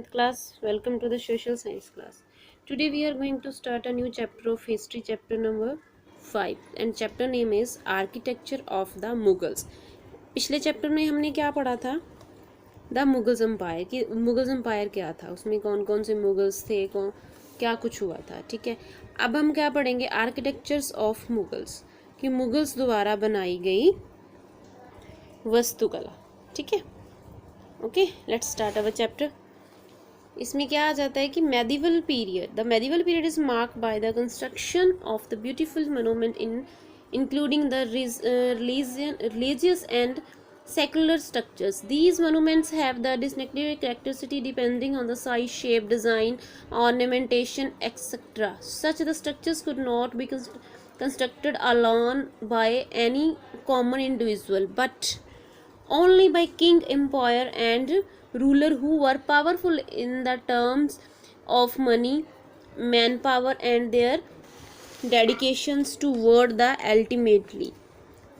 7th class. Welcome to the social science class. Today we are going to start a new chapter of history, chapter number 5, and chapter name is Architecture of the Mughals. पिछले chapter में हमने क्या पढ़ा था? The Mughals empire कि Mughals empire क्या था, उसमें कौन कौन से मुगल्स थे, कौन क्या कुछ हुआ था. ठीक है, अब हम क्या पढ़ेंगे? आर्किटेक्चर्स ऑफ मुगल्स, कि मुगल्स द्वारा बनाई गई वास्तुकला. ठीक है, okay, let's start our chapter. इसमें क्या आ जाता है कि medieval period. The medieval period is marked by the construction of the beautiful monument in including the religious and secular structures. These monuments have the distinctive characteristic depending on the size, shape, design, ornamentation, etc. Such the structures could not be constructed alone by any common individual, but only by king, empire, and ruler who were powerful in the terms of money, manpower, and their dedications toward the ultimately.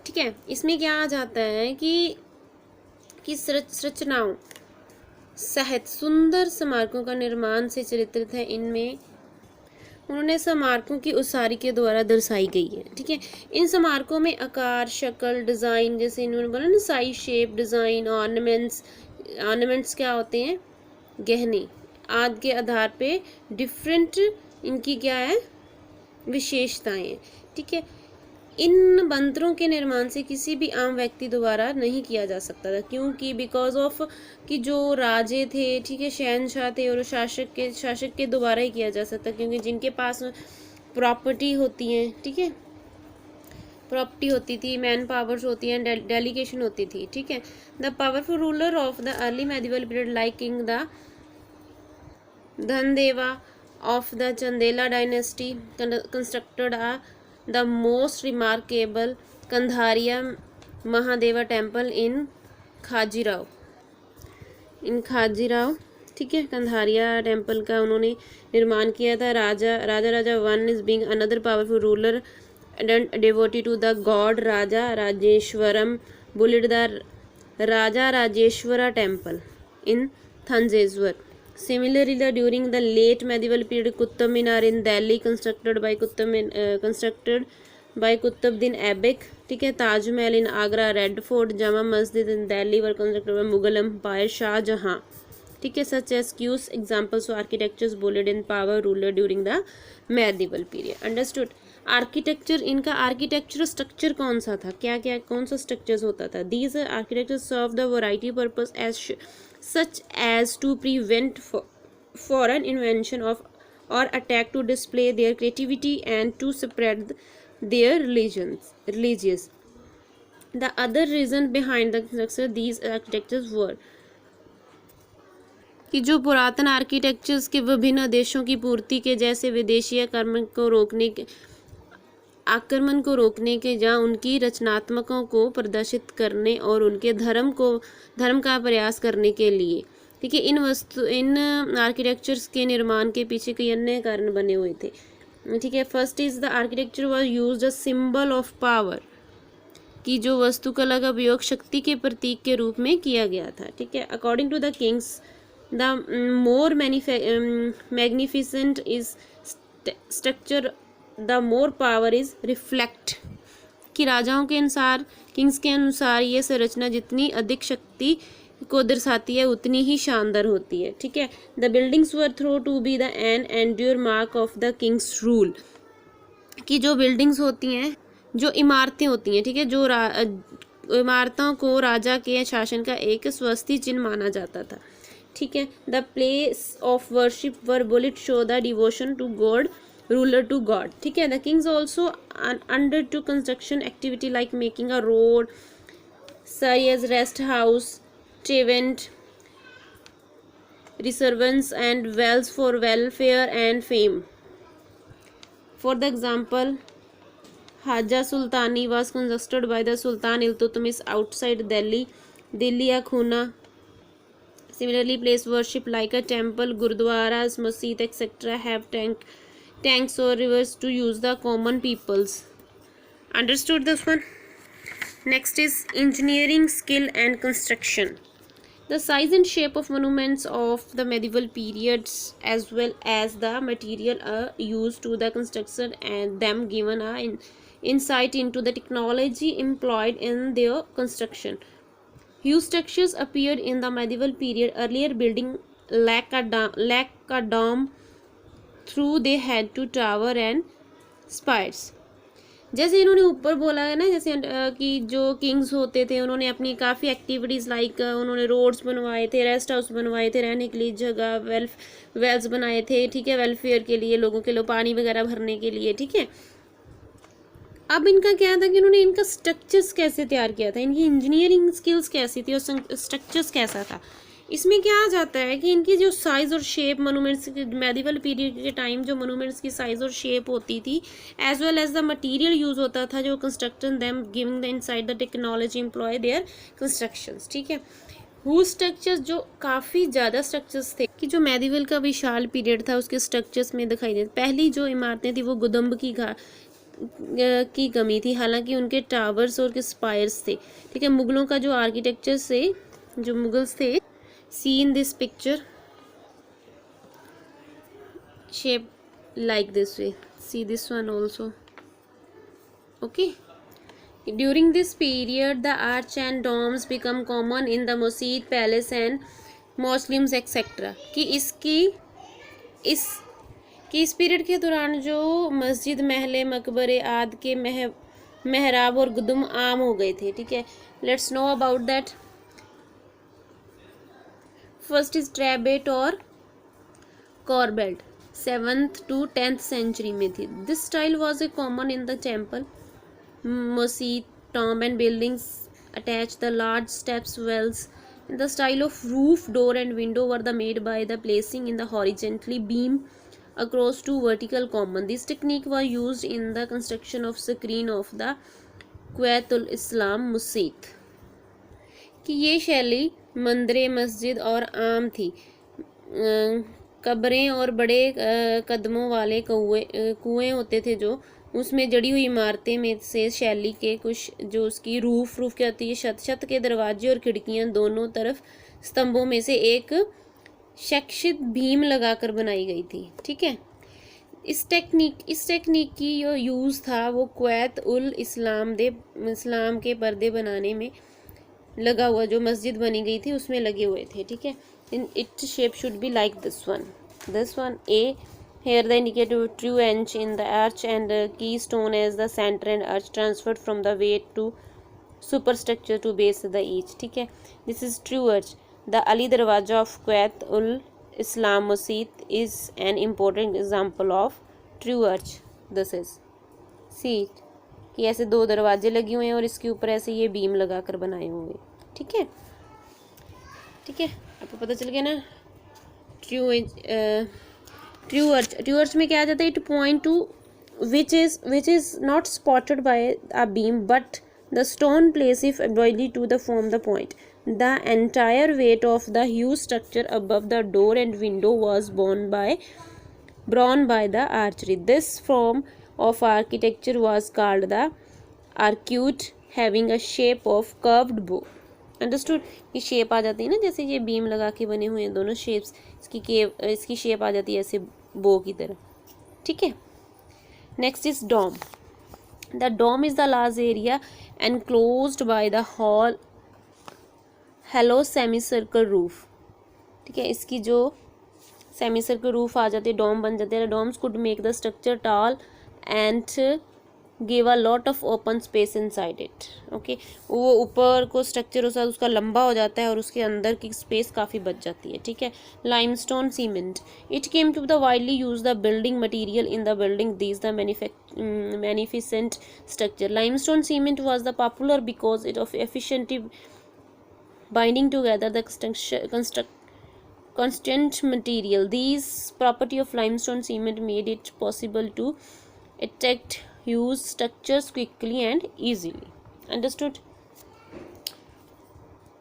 ठीक है, इसमें क्या आ जाता है कि संरचनाओं सहित सुंदर स्मारकों का निर्माण से चित्रित है. इनमें उन्होंने स्मारकों की उसारी के द्वारा दर्शाई गई है. ठीक है, इन स्मारकों में आकार, शक्ल, डिज़ाइन, जैसे इन्होंने बोला ना, साइज, शेप, डिज़ाइन, ऑर्नामेंट्स क्या होते हैं? गहने आदि के आधार पे डिफरेंट इनकी क्या है? विशेषताएं. ठीक है, इन बंदरों के निर्माण से किसी भी आम व्यक्ति द्वारा नहीं किया जा सकता था, क्योंकि बिकॉज ऑफ कि जो राजे थे, ठीक है, शहनशाह थे, और शासक के द्वारा ही किया जा सकता, क्योंकि जिनके पास प्रॉपर्टी होती है, ठीक है, प्रॉपर्टी होती थी, मैन पावर्स होती हैं, डेलीगेशन होती थी. ठीक है, the powerful ruler of the early medieval period like king the Dhandeva of the Chandela dynasty constructed the most remarkable Kandhariya Mahadeva temple in Khajuraho. ठीक है, कंधारिया टेम्पल का उन्होंने निर्माण किया था. Raja one is being another powerful ruler and devotee to the god Raja Rajeshwaram built the Raja Rajeshwara temple in Thanjeshwar. Similarly, during the late medieval period, Qutub Minar in Delhi constructed by Qutbuddin Aibak. ठीक है, Taj Mahal in Agra, Red Fort, Jama Masjid in Delhi were constructed by Mughal Empire Shah Jahan. ठीक है, such as cues examples of architectures bullied in power ruler during the medieval period. Understood? Architecture, इनका architecture structure कौन सा था? क्या कौन सा structures होता था? These architectures serve the variety purpose as such as to prevent foreign invention of or attack, to display their creativity, and to spread their religious. The other reason behind the structure these architectures were कि जो पुरातन architectures के विभिन्न देशों की पूर्ति के, जैसे विदेशी आक्रमण को रोकने के या उनकी रचनात्मकों को प्रदर्शित करने और उनके धर्म का प्रयास करने के लिए. ठीक है, इन आर्किटेक्चर्स के निर्माण के पीछे कई अन्य कारण बने हुए थे. ठीक है, first is the architecture was used a symbol of power, कि जो वास्तुकला का उपयोग शक्ति के प्रतीक के रूप में किया गया था. ठीक है, according to the kings the more magnificent is structure the more power is reflect, कि राजाओं के अनुसार, किंग्स के अनुसार, ये संरचना जितनी अधिक शक्ति को दर्शाती है उतनी ही शानदार होती है. ठीक है, the buildings were thought to be the an endure mark of the king's rule, कि जो बिल्डिंग्स होती हैं, जो इमारतें होती हैं, ठीक है, जो इमारतों को राजा के शासन का एक स्वस्ति चिन्ह माना जाता था. ठीक है, the place of worship were bullet show the devotion to God, ruler to god. ठीक है, the kings also undertook construction activity like making a road, such as rest house, tavern, reservoirs, and wells for welfare and fame. For the example, Haja Sultani was constructed by the Sultan Iltutmish outside Delhi Akhuna. Similarly, place worship like a temple, gurdwaras, masjid, etc. have tanks or rivers to use the common peoples. Understood this one? Next is engineering skill and construction. The size and shape of monuments of the medieval periods as well as the material used to the construction and them given insight into the technology employed in their construction. Huge structures appeared in the medieval period. Earlier building lack a dome through they had to tower and spires. जैसे इन्होंने ऊपर बोला है ना, जैसे कि जो Kings होते थे उन्होंने अपनी काफ़ी एक्टिविटीज़ लाइक उन्होंने रोड्स बनवाए थे, रेस्ट हाउस बनवाए थे, रहने के लिए जगह, वेल्स बनाए थे, ठीक है, वेलफेयर के लिए, लोगों के लिए पानी वगैरह भरने के लिए, ठीक है। अब इनका क्या था कि उन्होंने इनका स्ट्रक्चर्स कैसे तैयार किया था, इनकी इंजीनियरिंग स्किल्स कैसी थी और स्ट्रक्चर्स कैसा था। इसमें क्या आ जाता है कि इनकी जो साइज़ और शेप मोनूमेंट्स मेडिवल पीरियड के टाइम जो मोनूमेंट्स की साइज़ और शेप होती थी as well as the material use होता था जो construction them giving the inside the technology employ their constructions, ठीक है। हु स्ट्रक्चर्स जो काफ़ी ज़्यादा स्ट्रक्चर्स थे कि जो मेडिवल का विशाल पीरियड था उसके स्ट्रक्चर्स में दिखाई दे। पहली जो इमारतें थी वो गुदम्ब की कमी थी, हालांकि उनके टावर्स और के स्पायर्स थे, ठीक है। मुगलों का जो आर्किटेक्चर से जो मुगल्स थे, see in this picture shape like this way, see this one also, okay। during this period the arch and domes become common in the mosque palace and mausoleums etc। कि इस period के दौरान जो मस्जिद, महले, मकबरे आदि के मेहराब और गुदुम आम हो गए थे, ठीक है। Let's know about that. First is trabeate और corbelled 7th to 10th century में थी। This style was a common in the temple, मस्जिद, tomb and buildings attach the large steps wells. The style of roof, door and window were the made by the placing in the horizontally beam across two vertical columns. This technique was used in the construction of screen of the Quwaitul Islam Masjid। कि ये शैली मंदिरें, मस्जिद और आम थी, कब्रें और बड़े कदमों वाले कुएं होते थे जो उसमें जड़ी हुई इमारतें में से शैली के कुछ जो उसकी रूफ क्या होती है, छत के दरवाजे और खिड़कियां दोनों तरफ स्तंभों में से एक शैक्षित भीम लगाकर बनाई गई थी, ठीक है। इस टेक्निक की जो यूज़ था वो क्वैत उल इस्लाम के पर्दे बनाने में लगा हुआ, जो मस्जिद बनी गई थी उसमें लगे हुए थे, ठीक है। In it shape should be like this one A here the indicative true edge in the arch and keystone as the center and arch transferred from the weight to superstructure to base the each, ठीक है। this is true arch। the Ali Darwaja of Quwait ul Islam Masjid is an important example of true arch। this is see कि ऐसे दो दरवाजे लगे हुए हैं और इसके ऊपर ऐसे ये बीम लगाकर बनाए हुए, ठीक है, ठीक है। आपको पता चल गया ना। ट्रू अर्च में क्या आ जाता है, it point to which is not spotted by a beam but the stone place if avoidly to the form the point. The entire weight of the huge structure above the door and window was borne by the archery। this form of architecture was called the arcuate, having a shape of curved bow। Understood. ये shape आ जाती है ना, जैसे ये beam लगा के बने हुए हैं दोनों शेप्स, इसकी शेप आ जाती है ऐसे बो की तरह, ठीक है। Next is dome. The dome is the large area enclosed by the hollow semi circle roof, ठीक है। इसकी जो सेमी सर्कल रूफ आ जाती है, डोम बन जाते हैं। Domes could make the structure tall and give a lot of open space inside it, okay. वो ऊपर को स्ट्रक्चर उसका लंबा हो जाता है और उसके अंदर की स्पेस काफ़ी बच जाती है, ठीक है। Limestone cement, it came to the widely use the building material in the building these the magnificent structure. Limestone cement was the popular because it of efficiently binding together the constant material। These property of limestone cement made it possible to attract huge structures quickly and easily। Understood?